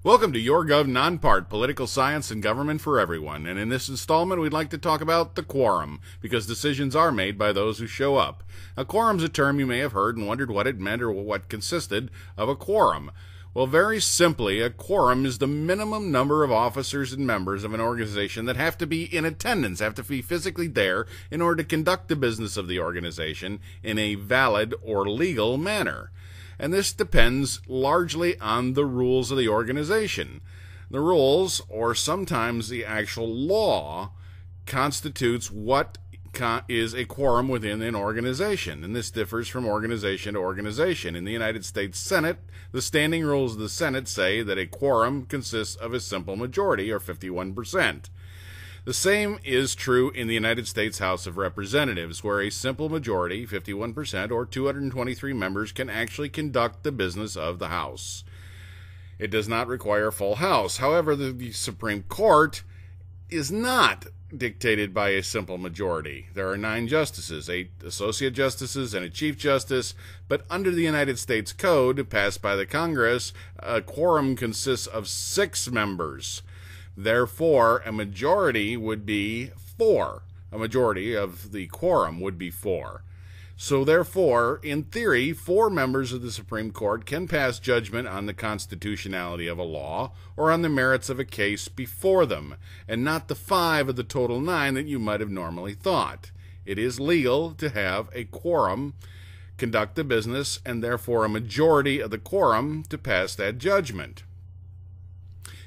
Welcome to Your Gov Non-Part, Political Science and Government for Everyone. And in this installment, we'd like to talk about the quorum, because decisions are made by those who show up. A quorum's a term you may have heard and wondered what it meant or what consisted of a quorum. Well, very simply, a quorum is the minimum number of officers and members of an organization that have to be in attendance, have to be physically there in order to conduct the business of the organization in a valid or legal manner. And this depends largely on the rules of the organization. The rules, or sometimes the actual law, constitutes what is a quorum within an organization, and this differs from organization to organization. In the United States Senate, the standing rules of the Senate say that a quorum consists of a simple majority, or 51%. The same is true in the United States House of Representatives, where a simple majority, 51%, or 223 members, can actually conduct the business of the House. It does not require a full House. However, the Supreme Court is not dictated by a simple majority. There are 9 justices, 8 associate justices, and a chief justice, but under the United States Code, passed by the Congress, a quorum consists of 6 members. Therefore, a majority would be 4. A majority of the quorum would be 4. So therefore, in theory, 4 members of the Supreme Court can pass judgment on the constitutionality of a law or on the merits of a case before them, and not the 5 of the total 9 that you might have normally thought. It is legal to have a quorum conduct the business, and therefore a majority of the quorum to pass that judgment.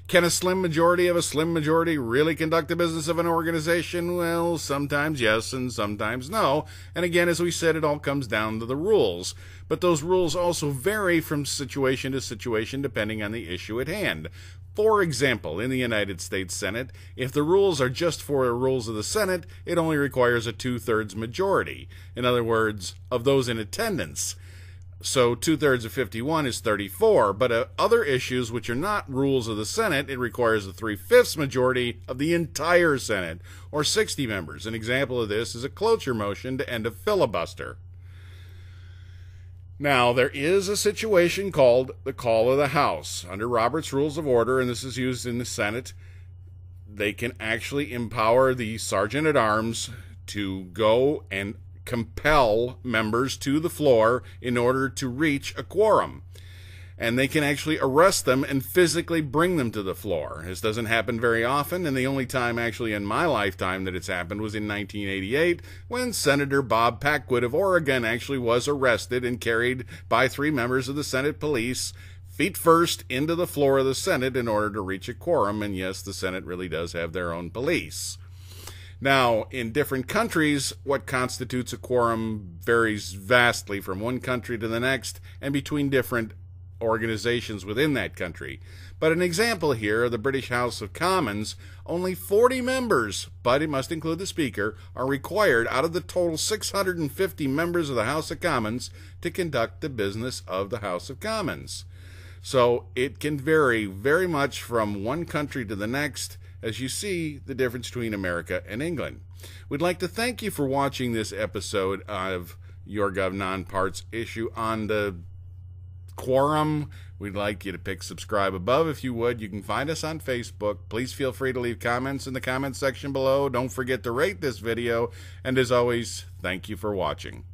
Can a slim majority of a slim majority really conduct the business of an organization? Well, sometimes yes and sometimes no. And again, as we said, it all comes down to the rules. But those rules also vary from situation to situation depending on the issue at hand. For example, in the United States Senate, if the rules are just for the rules of the Senate, it only requires a 2/3 majority. In other words, of those in attendance. So 2/3 of 51 is 34, but other issues which are not rules of the Senate, it requires a 3/5 majority of the entire Senate, or 60 members. An example of this is a cloture motion to end a filibuster. Now, there is a situation called the call of the House. Under Robert's Rules of Order, and this is used in the Senate, they can actually empower the sergeant-at-arms to go and compel members to the floor in order to reach a quorum. And they can actually arrest them and physically bring them to the floor. This doesn't happen very often, and the only time actually in my lifetime that it's happened was in 1988, when Senator Bob Packwood of Oregon actually was arrested and carried by 3 members of the Senate police feet first into the floor of the Senate in order to reach a quorum. And yes, the Senate really does have their own police. Now, in different countries, what constitutes a quorum varies vastly from one country to the next and between different organizations within that country. But an example here, the British House of Commons, only 40 members, but it must include the Speaker, are required out of the total 650 members of the House of Commons to conduct the business of the House of Commons. So it can vary very much from one country to the next, as you see the difference between America and England. We'd like to thank you for watching this episode of Your Gov Non-Parts issue on the quorum. We'd like you to pick subscribe above if you would. You can find us on Facebook. Please feel free to leave comments in the comments section below. Don't forget to rate this video. And as always, thank you for watching.